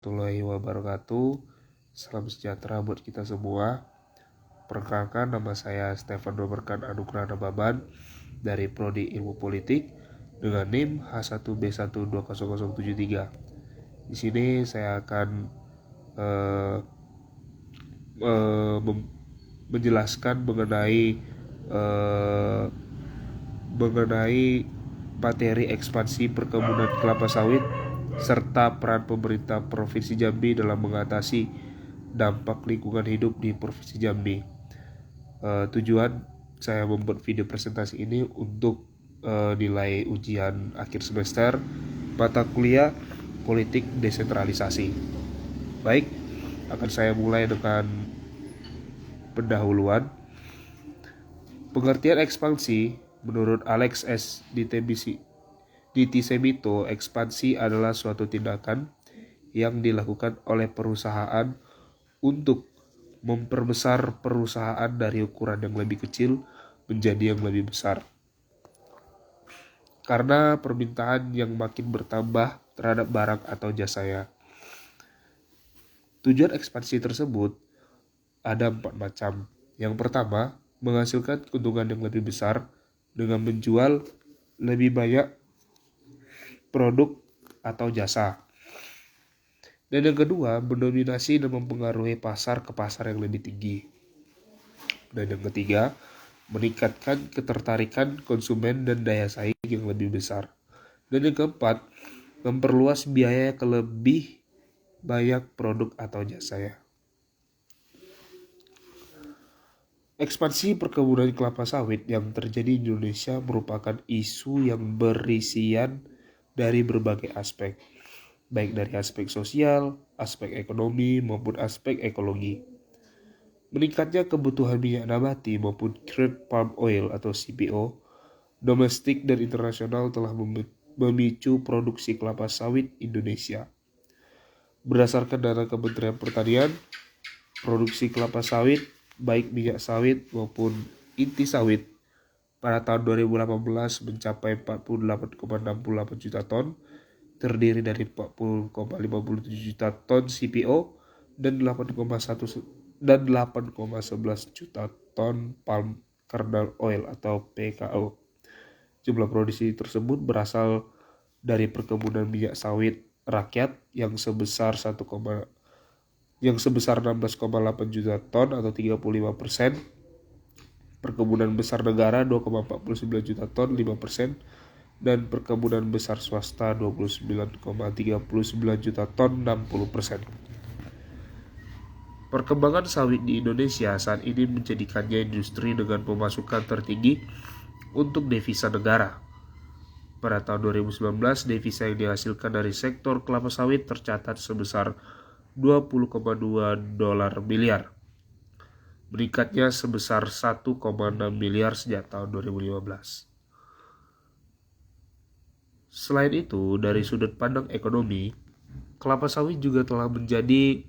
warahmatullahi wabarakatuh. Salam sejahtera buat kita semua. Perkenalkan, nama saya Stefan Doberkan Anugrah Nababan dari Prodi Ilmu Politik dengan NIM H1B1200073. Di sini saya akan menjelaskan mengenai materi ekspansi perkebunan kelapa sawit serta peran pemerintah Provinsi Jambi dalam mengatasi dampak lingkungan hidup di Provinsi Jambi. Tujuan saya membuat video presentasi ini untuk nilai ujian akhir semester mata kuliah politik desentralisasi. Baik, akan saya mulai dengan pendahuluan. Pengertian ekspansi menurut Alex S. Ditisebito, ekspansi adalah suatu tindakan yang dilakukan oleh perusahaan untuk memperbesar perusahaan dari ukuran yang lebih kecil menjadi yang lebih besar. Karena permintaan yang makin bertambah terhadap barang atau jasanya. Tujuan ekspansi tersebut ada 4 macam. Yang pertama, menghasilkan keuntungan yang lebih besar dengan menjual lebih banyak produk atau jasa. Dan yang kedua, mendominasi dan mempengaruhi pasar ke pasar yang lebih tinggi. Dan yang ketiga, meningkatkan ketertarikan konsumen dan daya saing yang lebih besar. Dan yang keempat, memperluas biaya ke lebih banyak produk atau jasanya. Ekspansi perkebunan kelapa sawit yang terjadi di Indonesia merupakan isu yang berisian dari berbagai aspek, baik dari aspek sosial, aspek ekonomi, maupun aspek ekologi. Meningkatnya kebutuhan minyak nabati maupun crude palm oil atau CPO, domestik dan internasional telah memicu produksi kelapa sawit Indonesia. Berdasarkan data Kementerian Pertanian, produksi kelapa sawit baik minyak sawit maupun inti sawit pada tahun 2018 mencapai 48,68 juta ton, terdiri dari 40,57 juta ton CPO dan 8,11 juta ton palm kernel oil atau PKO. Jumlah produksi tersebut berasal dari perkebunan minyak sawit rakyat yang sebesar 16,8 juta ton atau 35%, perkebunan besar negara 2,49 juta ton 5%, dan perkebunan besar swasta 29,39 juta ton 60%. Perkembangan sawit di Indonesia saat ini menjadikannya industri dengan pemasukan tertinggi untuk devisa negara. Pada tahun 2019, devisa yang dihasilkan dari sektor kelapa sawit tercatat sebesar 20,2 dolar miliar. Meningkatnya sebesar 1,6 miliar sejak tahun 2015. Selain itu, dari sudut pandang ekonomi, kelapa sawit juga telah menjadi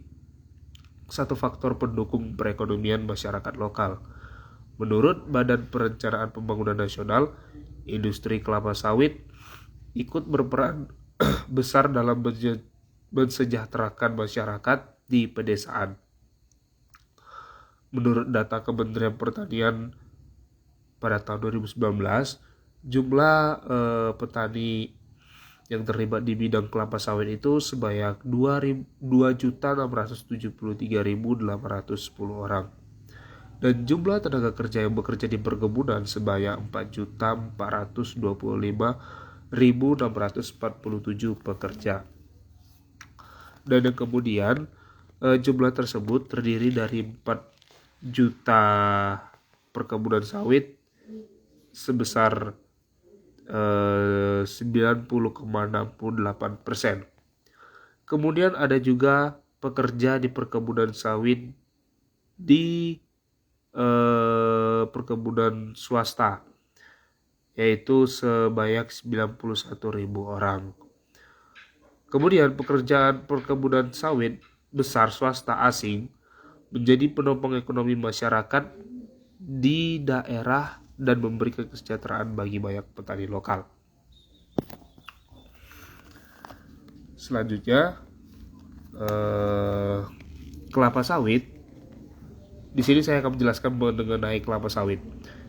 satu faktor pendukung perekonomian masyarakat lokal. Menurut Badan Perencanaan Pembangunan Nasional, industri kelapa sawit ikut berperan besar dalam mensejahterakan masyarakat di pedesaan. Menurut data Kementerian Pertanian pada tahun 2019, jumlah petani yang terlibat di bidang kelapa sawit itu sebanyak 2.673.810 orang. Dan jumlah tenaga kerja yang bekerja di perkebunan sebanyak 4.425.647 pekerja. Dan yang kemudian jumlah tersebut terdiri dari 4 juta perkebunan sawit sebesar 90,68%. Kemudian ada juga pekerja di perkebunan sawit di perkebunan swasta, yaitu sebanyak 91.000 orang. Kemudian pekerjaan perkebunan sawit besar swasta asing menjadi penopang ekonomi masyarakat di daerah dan memberikan kesejahteraan bagi banyak petani lokal. Selanjutnya, kelapa sawit. Di sini saya akan menjelaskan mengenai kelapa sawit.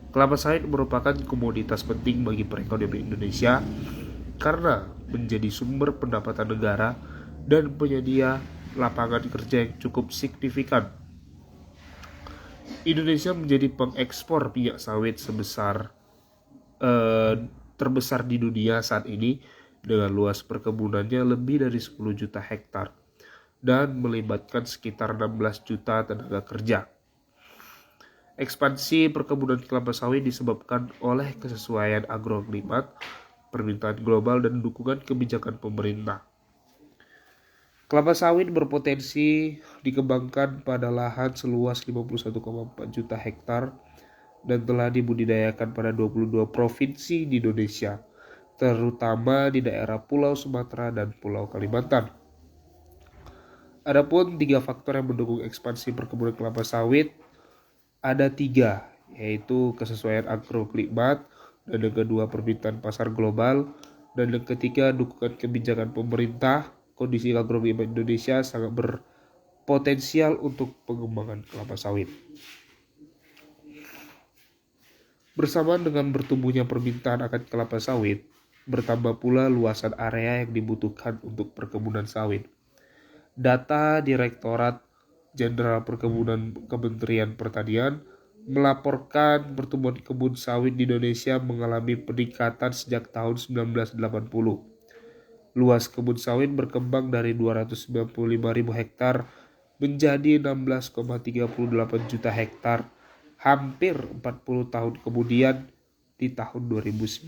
Kelapa sawit merupakan komoditas penting bagi perekonomian Indonesia karena menjadi sumber pendapatan negara dan penyedia lapangan kerja yang cukup signifikan. Indonesia menjadi pengekspor minyak sawit terbesar di dunia saat ini dengan luas perkebunannya lebih dari 10 juta hektar dan melibatkan sekitar 16 juta tenaga kerja. Ekspansi perkebunan kelapa sawit disebabkan oleh kesesuaian agroklimat, permintaan global, dan dukungan kebijakan pemerintah. Kelapa sawit berpotensi dikembangkan pada lahan seluas 51,4 juta hektar dan telah dibudidayakan pada 22 provinsi di Indonesia, terutama di daerah Pulau Sumatera dan Pulau Kalimantan. Adapun 3 faktor yang mendukung ekspansi perkebunan kelapa sawit ada 3, yaitu kesesuaian agroklimat, dan yang kedua permintaan pasar global, dan yang ketiga dukungan kebijakan pemerintah. Kondisi agroklimat Indonesia sangat berpotensial untuk pengembangan kelapa sawit. Bersamaan dengan bertumbuhnya permintaan akan kelapa sawit, bertambah pula luasan area yang dibutuhkan untuk perkebunan sawit. Data Direktorat Jenderal Perkebunan Kementerian Pertanian melaporkan pertumbuhan kebun sawit di Indonesia mengalami peningkatan sejak tahun 1980. Luas kebun sawit berkembang dari 295.000 hektar menjadi 16,38 juta hektar hampir 40 tahun kemudian di tahun 2019.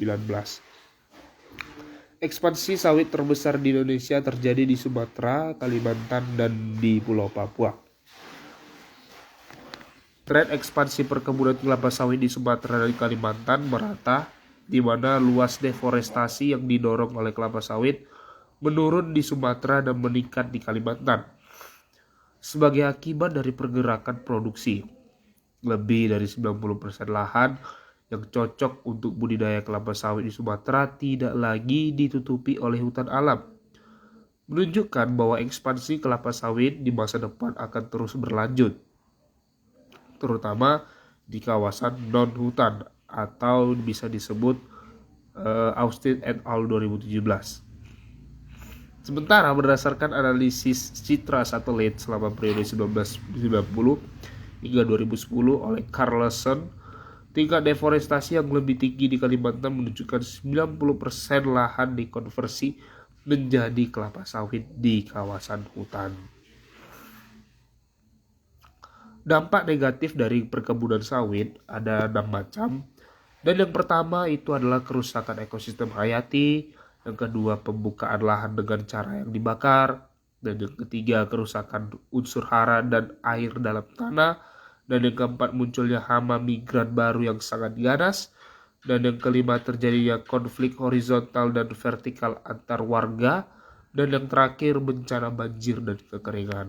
Ekspansi sawit terbesar di Indonesia terjadi di Sumatera, Kalimantan, dan di Pulau Papua. Tren ekspansi perkebunan kelapa sawit di Sumatera dan Kalimantan merata, di mana luas deforestasi yang didorong oleh kelapa sawit menurun di Sumatera dan meningkat di Kalimantan. Sebagai akibat dari pergerakan produksi, lebih dari 90% lahan yang cocok untuk budidaya kelapa sawit di Sumatera tidak lagi ditutupi oleh hutan alam, menunjukkan bahwa ekspansi kelapa sawit di masa depan akan terus berlanjut, terutama di kawasan non-hutan atau bisa disebut Austin et al. 2017. Sementara berdasarkan analisis Citra Satelit selama periode 1990 hingga 2010 oleh Carlson, tingkat deforestasi yang lebih tinggi di Kalimantan menunjukkan 90% lahan dikonversi menjadi kelapa sawit di kawasan hutan. Dampak negatif dari perkebunan sawit ada 6 macam. Dan yang pertama itu adalah kerusakan ekosistem hayati, yang kedua pembukaan lahan dengan cara yang dibakar, dan yang ketiga kerusakan unsur hara dan air dalam tanah, dan yang keempat munculnya hama migran baru yang sangat ganas, dan yang kelima terjadinya konflik horizontal dan vertikal antar warga, dan yang terakhir bencana banjir dan kekeringan.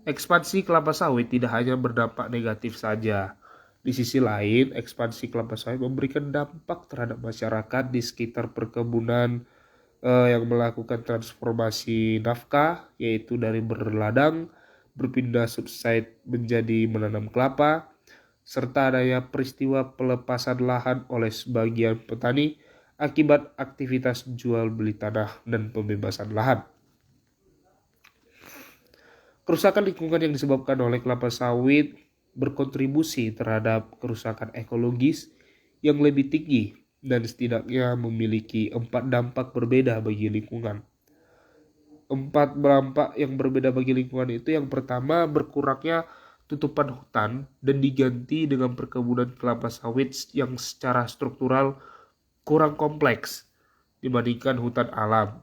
Ekspansi kelapa sawit tidak hanya berdampak negatif saja. Di sisi lain, ekspansi kelapa sawit memberikan dampak terhadap masyarakat di sekitar perkebunan yang melakukan transformasi nafkah, yaitu dari berladang berpindah subside menjadi menanam kelapa, serta adanya peristiwa pelepasan lahan oleh sebagian petani akibat aktivitas jual beli tanah dan pembebasan lahan. Kerusakan lingkungan yang disebabkan oleh kelapa sawit berkontribusi terhadap kerusakan ekologis yang lebih tinggi dan setidaknya memiliki 4 dampak berbeda bagi lingkungan. 4 dampak yang berbeda bagi lingkungan itu, yang pertama berkurangnya tutupan hutan dan diganti dengan perkebunan kelapa sawit yang secara struktural kurang kompleks dibandingkan hutan alam.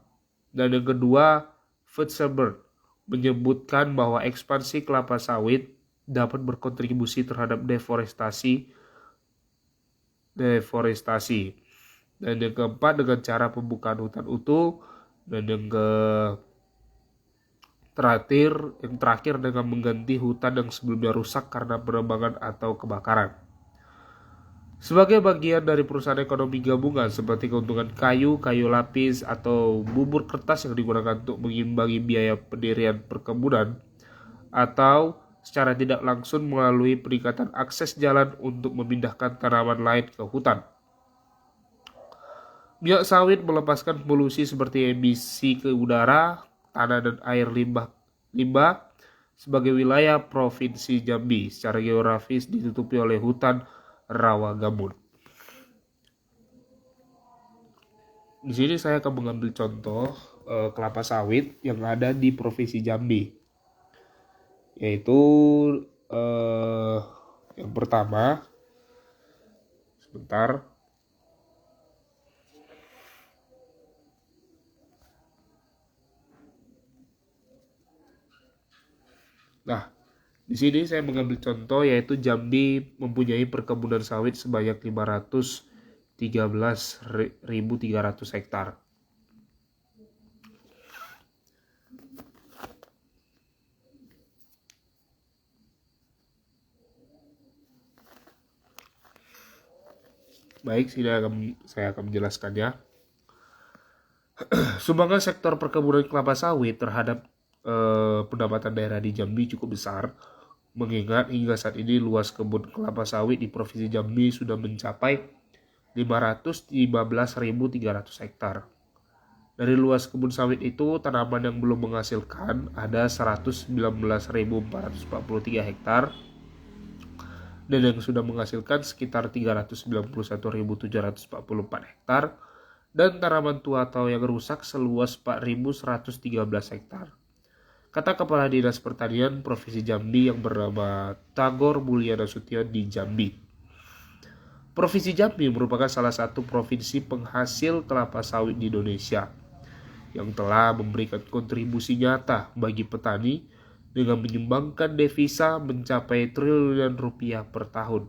Dan yang kedua, Fitzgerald menyebutkan bahwa ekspansi kelapa sawit dapat berkontribusi terhadap deforestasi. Dan yang keempat dengan cara pembukaan hutan utuh, dan yang terakhir dengan mengganti hutan yang sebelumnya rusak karena penebangan atau kebakaran. Sebagai bagian dari perusahaan ekonomi gabungan seperti keuntungan kayu, kayu lapis, atau bubur kertas yang digunakan untuk mengimbangi biaya pendirian perkebunan, atau secara tidak langsung melalui peningkatan akses jalan untuk memindahkan tanaman lain ke hutan. Minyak sawit melepaskan polusi seperti emisi ke udara, tanah dan air limbah sebagai wilayah Provinsi Jambi secara geografis ditutupi oleh hutan rawa gambut. Di sini saya akan mengambil contoh kelapa sawit yang ada di Provinsi Jambi, yaitu yang pertama, sebentar. Nah, di sini saya mengambil contoh yaitu Jambi mempunyai perkebunan sawit sebanyak 513.300 hektar. Baik, saya akan menjelaskannya. Sumbangan sektor perkebunan kelapa sawit terhadap pendapatan daerah di Jambi cukup besar, mengingat hingga saat ini luas kebun kelapa sawit di Provinsi Jambi sudah mencapai 515.300 hektar. Dari luas kebun sawit itu, tanaman yang belum menghasilkan ada 119.443 hektar, dan yang sudah menghasilkan sekitar 391.744 hektar, dan tanaman tua atau yang rusak seluas 4.113 hektar. Kata Kepala Dinas Pertanian Provinsi Jambi yang bernama Tagor Mulyana Sution di Jambi. Provinsi Jambi merupakan salah satu provinsi penghasil kelapa sawit di Indonesia yang telah memberikan kontribusi nyata bagi petani dengan menyumbangkan devisa mencapai triliunan rupiah per tahun.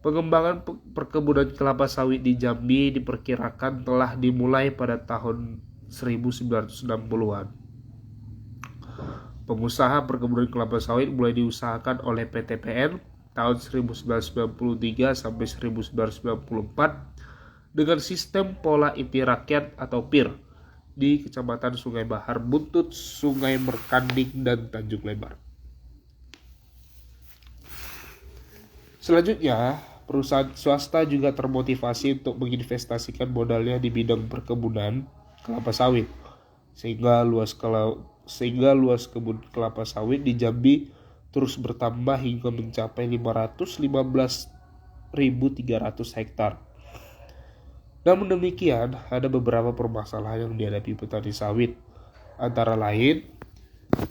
Pengembangan perkebunan kelapa sawit di Jambi diperkirakan telah dimulai pada tahun 1960-an. Pengusaha perkebunan kelapa sawit mulai diusahakan oleh PT PN tahun 1993 sampai 1994 dengan sistem pola inti rakyat atau PIR di Kecamatan Sungai Bahar Buntut, Sungai Merkanding, dan Tanjung Lebar. Selanjutnya, perusahaan swasta juga termotivasi untuk menginvestasikan modalnya di bidang perkebunan kelapa sawit, sehingga luas kebun kelapa sawit di Jambi terus bertambah hingga mencapai 515.300 hektar. Namun demikian, ada beberapa permasalahan yang dihadapi petani sawit, antara lain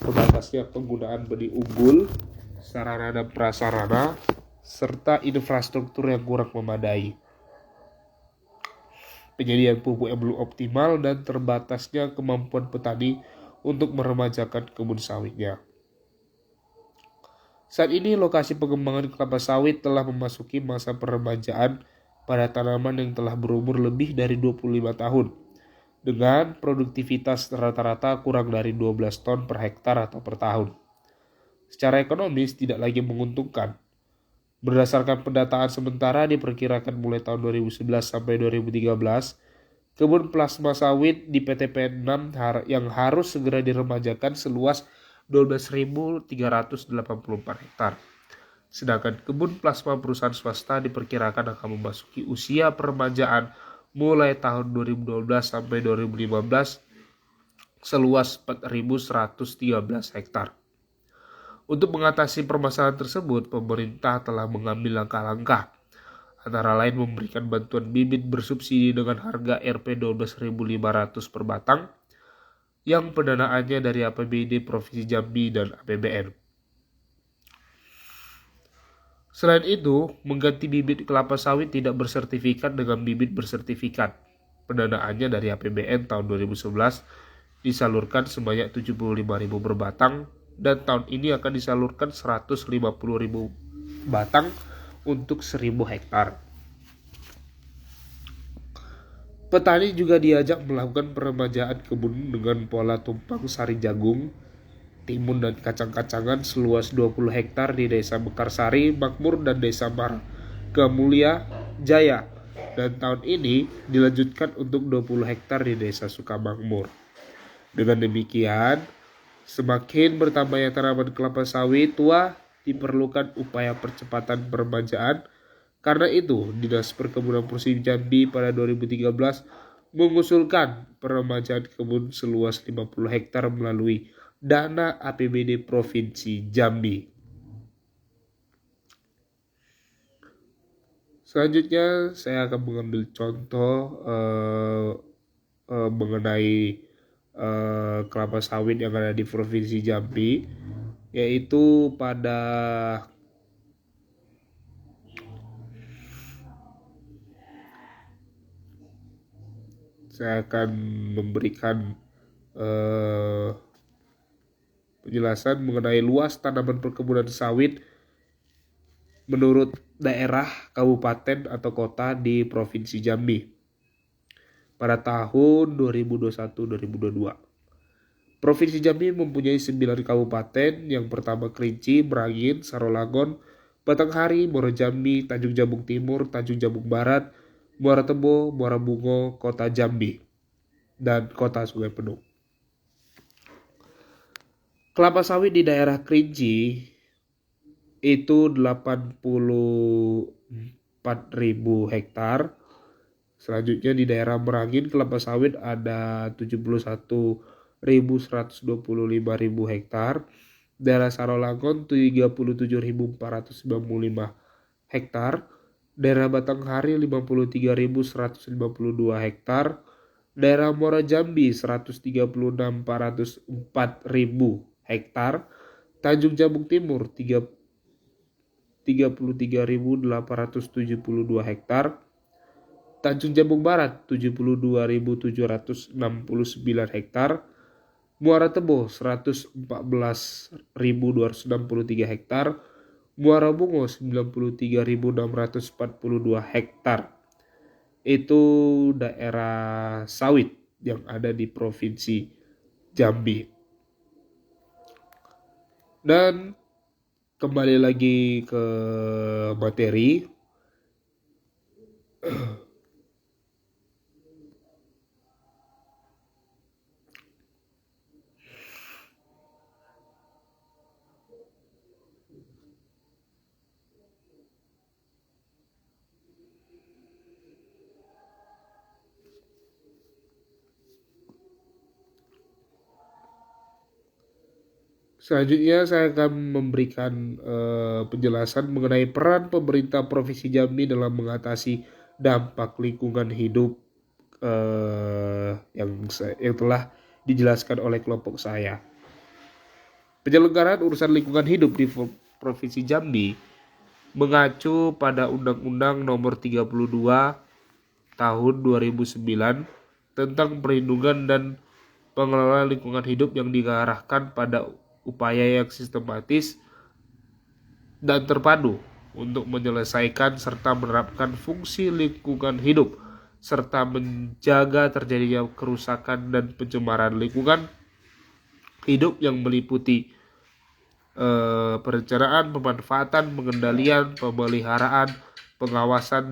terbatasnya penggunaan benih unggul, sarana dan prasarana, serta infrastruktur yang kurang memadai, penyediaan pupuk yang belum optimal, dan terbatasnya kemampuan petani untuk meremajakan kebun sawitnya. Saat ini lokasi pengembangan kelapa sawit telah memasuki masa peremajaan pada tanaman yang telah berumur lebih dari 25 tahun dengan produktivitas rata-rata kurang dari 12 ton per hektar atau per tahun. Secara ekonomis tidak lagi menguntungkan. Berdasarkan pendataan sementara diperkirakan mulai tahun 2011 sampai 2013, kebun plasma sawit di PT PN 6 yang harus segera diremajakan seluas 12.384 hektar. Sedangkan kebun plasma perusahaan swasta diperkirakan akan memasuki usia peremajaan mulai tahun 2012 sampai 2015 seluas 4.113 hektar. Untuk mengatasi permasalahan tersebut, pemerintah telah mengambil langkah-langkah, antara lain memberikan bantuan bibit bersubsidi dengan harga Rp 12.500 per batang, yang pendanaannya dari APBD Provinsi Jambi dan APBN. Selain itu, mengganti bibit kelapa sawit tidak bersertifikat dengan bibit bersertifikat. Pendanaannya dari APBN tahun 2011 disalurkan sebanyak 75.000 per batang, dan tahun ini akan disalurkan 150.000 batang untuk 1.000 hektar. Petani juga diajak melakukan peremajaan kebun dengan pola tumpang sari jagung, timun dan kacang-kacangan seluas 20 hektar di Desa Mekarsari, Makmur, dan Desa Mar ke Mulia Jaya, dan tahun ini dilanjutkan untuk 20 hektar di Desa Sukamakmur. Dengan demikian, semakin bertambahnya tanaman kelapa sawit tua, diperlukan upaya percepatan peremajaan. Karena itu, Dinas Perkebunan Provinsi Jambi pada 2013 mengusulkan peremajaan kebun seluas 50 hektar melalui dana APBD Provinsi Jambi. Selanjutnya, saya akan mengambil contoh mengenai kelapa sawit yang ada di Provinsi Jambi, yaitu saya akan memberikan penjelasan mengenai luas tanaman perkebunan sawit menurut daerah, kabupaten, atau kota di Provinsi Jambi pada tahun 2021-2022. Provinsi Jambi mempunyai 9 kabupaten. Yang pertama Kerinci, Merangin, Sarolangun, Batanghari, Muara Jambi, Tanjung Jabung Timur, Tanjung Jabung Barat, Muara Tebo, Muara Bungo, Kota Jambi, dan Kota Sungai Penuh. Kelapa sawit di daerah Kerinci itu 84.000 hektar. Selanjutnya di daerah Merangin kelapa sawit ada 71.125.000 hektar. Daerah Sarolangun 37.495 hektar. Daerah Batanghari 53.152 hektar. Daerah Muara Jambi 136.404.000 hektar. Tanjung Jabung Timur 33.872 hektar. Tanjung Jabung Barat 72.769 hektar. Muara Tebo 114.263 hektar. Muara Bungo 93.642 hektar. Itu daerah sawit yang ada di Provinsi Jambi. Dan kembali lagi ke materi. Selanjutnya saya akan memberikan penjelasan mengenai peran pemerintah Provinsi Jambi dalam mengatasi dampak lingkungan hidup yang telah dijelaskan oleh kelompok saya. Penyelenggaraan urusan lingkungan hidup di Provinsi Jambi mengacu pada Undang-Undang Nomor 32 Tahun 2009 tentang perlindungan dan pengelolaan lingkungan hidup yang diarahkan pada upaya yang sistematis dan terpadu untuk menyelesaikan serta menerapkan fungsi lingkungan hidup serta menjaga terjadinya kerusakan dan pencemaran lingkungan hidup yang meliputi perencanaan, pemanfaatan, pengendalian, pemeliharaan, pengawasan,